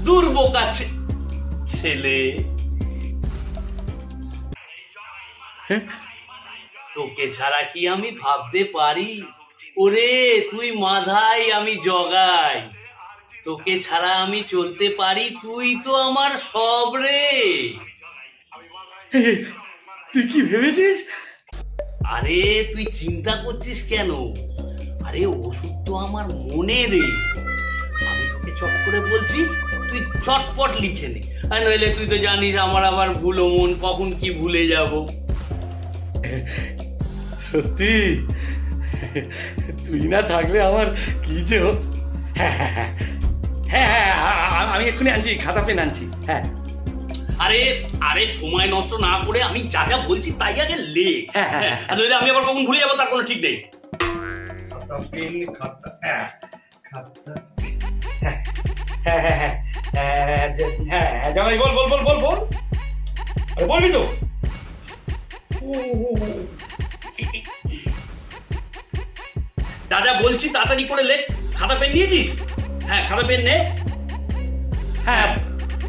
দুর্বোকা ছেলে। তোকে ছাড়া কি আমি ভাবতে পারি? ওরে তুই মাধাই, আমি জগাই। তোকে ছাড়া আমি চলতে পারি, তুই তো আমার সব রে। তুই কি ভেবেছিস? আরে তুই চিন্তা করছিস কেন? আরে ওষুধ তো আমার মনে রে। আমি তোকে চট করে বলছি, তুই চটপট লিখে নে। আর নইলে তুই তো জানিস আমার আবার ভুলো মন, কখন কি ভুলে যাব। সত্যি তুই না থাকলে আমার কি যে হ্যাঁ হ্যাঁ হ্যাঁ হ্যাঁ হ্যাঁ, আমি এক্ষুনি আনছি, খাতা পেন আনছি। হ্যাঁ আরে আরে সময় নষ্ট না করে আমি যা যা বলছি তাই আগে লে। হ্যাঁ, হ্যাঁ, হ্যাঁ। আর নইলে আমি আবার কখন ভুলে যাবো তার কোনো ঠিক নেই। খাতা পেন খাতা খাতা হ্যাঁ হ্যাঁ হ্যাঁ হ্যাঁ হ্যাঁ হ্যাঁ জামাই বল বল বল বল বল। আরে বলবি তো। যা যা বলছি তাড়াতাড়ি করে লে। খাতা পেন নিয়েছিস? হ্যাঁ খাতা পেন নে। হ্যাঁ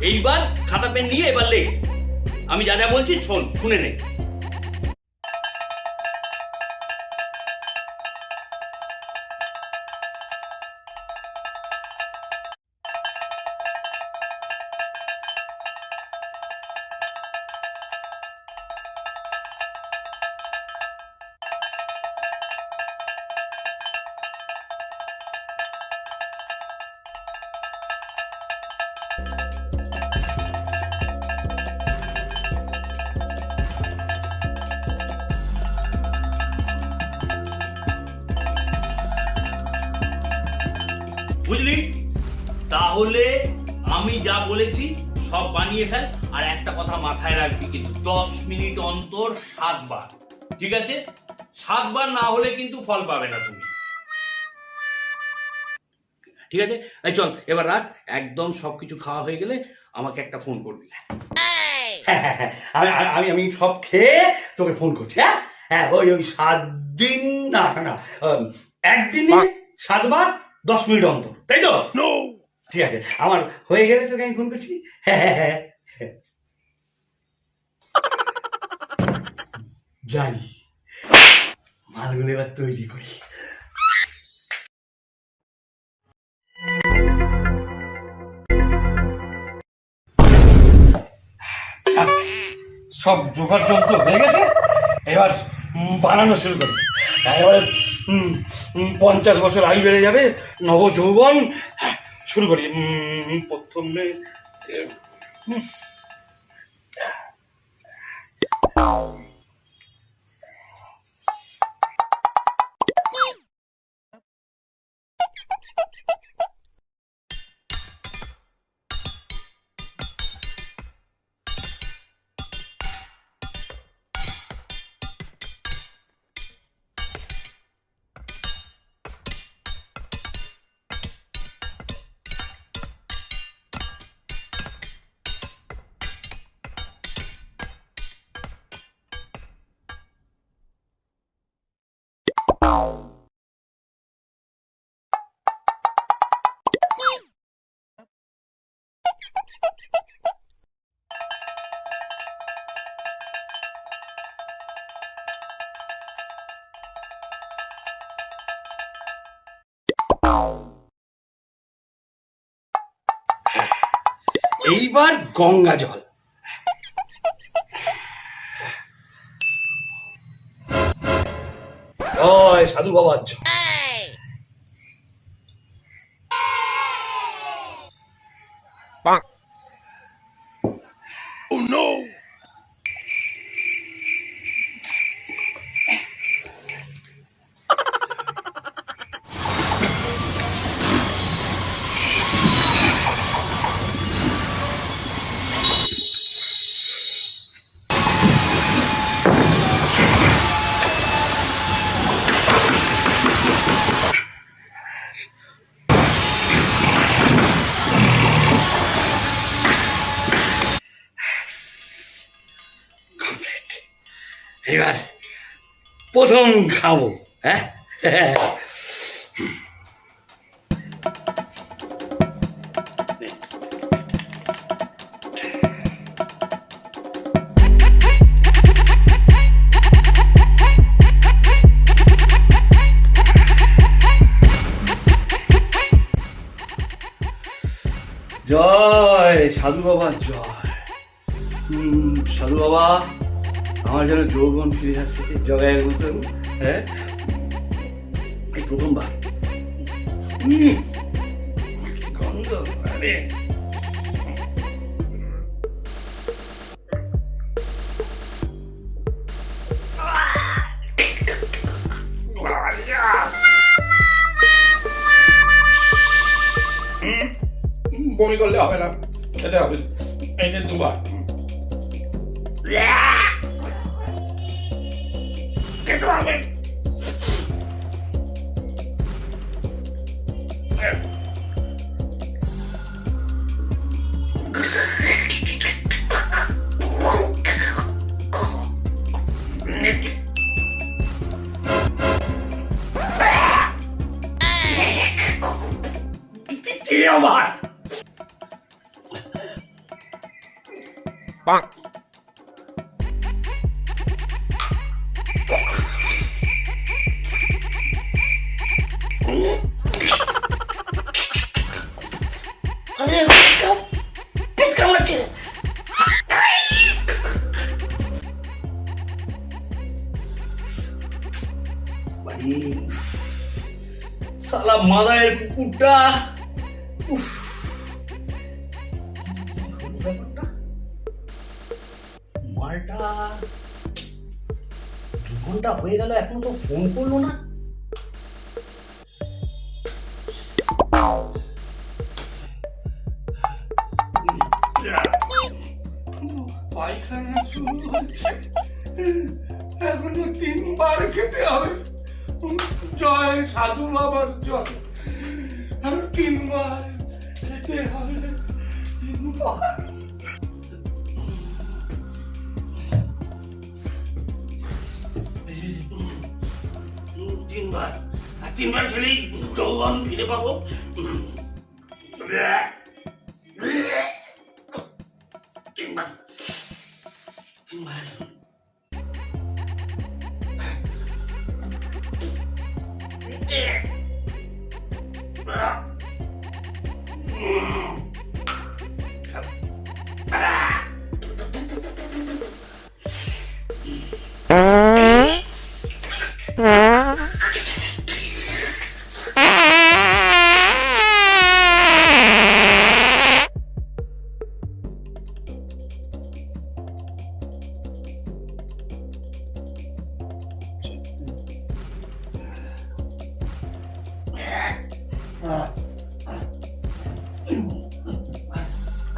এইবার খাতা পেন নিয়ে এবার লে। আমি যা যা বলছি শোন, শুনে নে। বুঝলি? তাহলে আমি যা বলেছি সব বানিয়ে ফেল। আর একটা কথা মাথায় রাখবি কিন্তু, 10 মিনিট অন্তর 7 বার। ঠিক আছে? 7 বার না হলে কিন্তু ফল পাবে না তুমি। ঠিক আছে? এই চল এবার রাখ, একদম সবকিছু খাওয়া হয়ে গেলে আমাকে একটা ফোন করবি। হ্যাঁ হ্যাঁ হ্যাঁ আমি আমি সব খেয়ে তোকে ফোন করছি। হ্যাঁ হ্যাঁ ওই ওই 7 দিন না না না একদিনে 7 বার 10 মিনিট অন্তর, তাই তো? ঠিক আছে, আমার হয়ে গেলে তোকে আমি ফোন করছি। হ্যাঁ হ্যাঁ হ্যাঁ যাই, মালগুলো এবার তৈরি করি। সব জোগাড় যন্ত্র হয়ে গেছে, এবার বানানো শুরু করি। এবারে 50 বছর আয়ু বেড়ে যাবে, নব যৌবন। শুরু করি। প্রথমে এইবার গঙ্গা জল। ওই সাধু বাবার জল। Oh no! এবার প্রথম খাবো। হ্যাঁ জয় সাধু বাবা জয়। সাধু বাবা, আমার যেন যৌবন ফিরে আসছে জগায়ের মতন। হ্যাঁ, এই প্রথমবার। কি গন্ধ! আরে বমি করলে হবে না, খেতে হবে। এই যে দুবার খেতে হবে। আমার শালা মাদায়ের কুকুরটা। উফ, ব্যাপারটা মালটা 2 ঘন্টা হয়ে গেল, এখনো তো ফোন করলো না। পায়খানা শুরু হচ্ছে, এখনো 3 বার খেতে হবে। জয় সাধু বাবার জয়। আর 3 বার খেতে হবে, 3 বার। 3 বার, আর 3 বার খেলেই যৌবন ফিরে পাবো। 3 বার, 3 বার।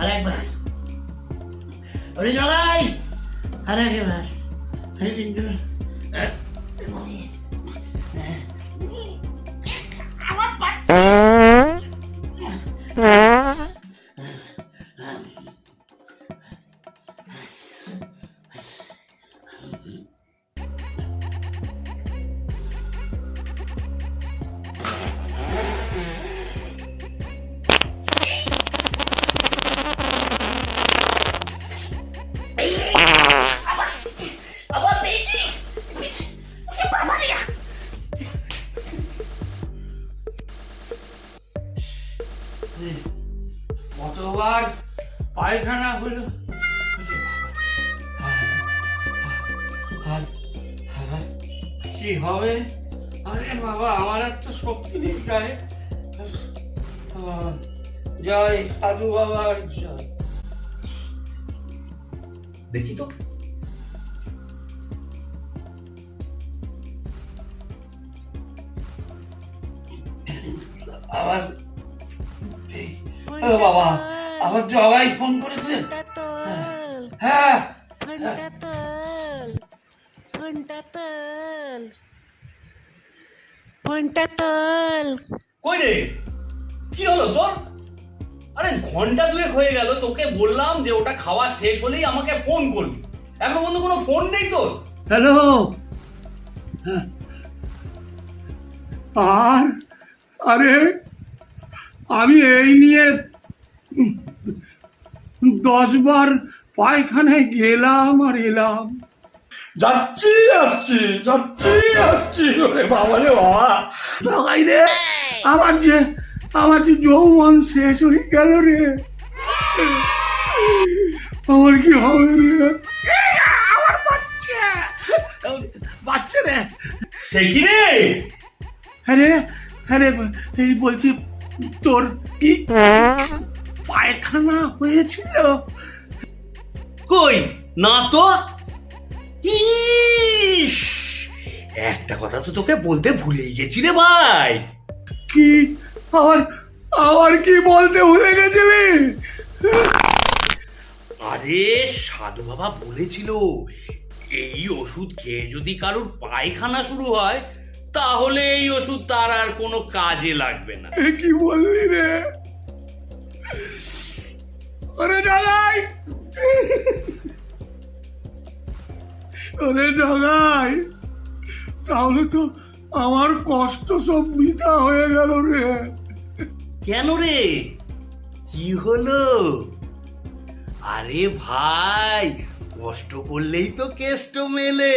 আরেকবার, ওরে জগাই, আরেকবার। কতবার পায়খানা হলো, কি হবে? আরে বাবা, আমার আর তো শক্তি নেই গায়ে। জয় সাধু বাবার জয়। দেখি তো আবার। বাবা, আবার জগাই ফোন করেছে। হ্যাঁ, কই রে, কি হলো তোর? আরে ঘন্টা 2 হয়ে গেল, তোকে বললাম যে ওটা খাওয়া শেষ হলেই আমাকে ফোন করবি। এখনো পর্যন্ত কোনো ফোন নেই তোর। হ্যালো, আর আরে আমি এই নিয়ে 10 বার পায়খানায় গেলাম আর এলাম, যাচ্ছি আসছি। ওরে বাবা রে বাবা, জগাই রে, আমার যে যৌবন শেষ হয়ে গেল রে। আমার কি হবে রে? আমার বাচ্চা, বাচ্চা রে। সে কি রে? আরে আরে এই বলছি, তোর কি পায়খানা হয়েছিল? কই না তো। ইস, একটা কথা তো তোকে বলতে ভুলেই গেছি রে ভাই। কি? আমার আমার কি বলতে ভুলে গেছিলি? আরে সাধু বাবা বলেছিল এই ওষুধ খেয়ে যদি কারোর পায়খানা শুরু হয় তাহলে এই ওষুধ তার আর কোনো কাজে লাগবে না। এ কি বললি রে? ওরে জগাই, ওরে জগাই, তাহলে তো আমার কষ্ট সব বৃথা হয়ে গেল রে। কেন রে, কি হলো? আরে ভাই, কষ্ট করলেই তো কেষ্ট মেলে।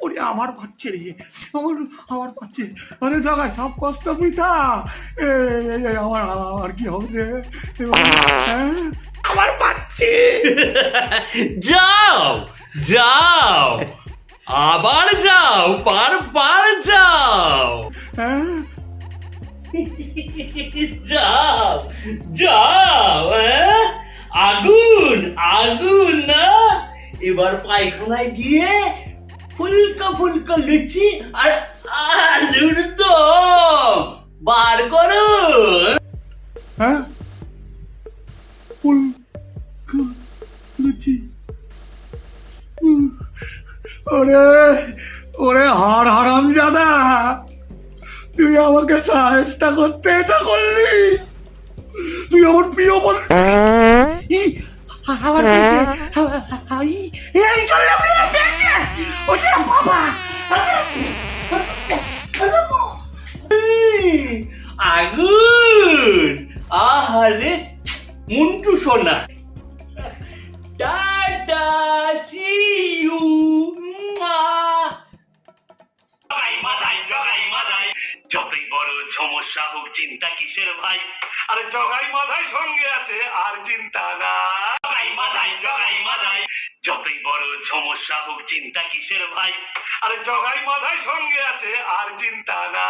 ওরে আমার বাচ্চা রে, আমার আমার বাচ্চা। আরে জগাই, সব কষ্ট বৃথা। আমার আমার কি হবে রে? হ্যাঁ? আমার বাচ্চা। যাও যাও, আবার যাও, বারবার যাও। হ্যাঁ? যাও যাও, আগুন আগুন না। এবার পায়খানায় গিয়ে ফুলকা ফুলকা লুচি আর আলুর দম বার করো। হ্যাঁ? ফুল লুচি। ওরে ওরে হারাম জাদা, তুই আমাকে সাহেস্তা করতে এটা করলি? তুই আমার প্রিয় বল। আমার পেয়েছে, এই চললাম রে, পেয়েছে। ওটা বাবা, আগুন, আহারে মুন্টু সোনা। Tata, see you. যতই বড় সমস্যা হোক, চিন্তা কিসের ভাই? আরে জগাই মাথায় সঙ্গে আছে, আর চিন্তা না। জগাই মাথায় যতই বড় সমস্যা হোক, চিন্তা কিসের ভাই? আরে জগাই মাথায় সঙ্গে আছে, আর চিন্তা না।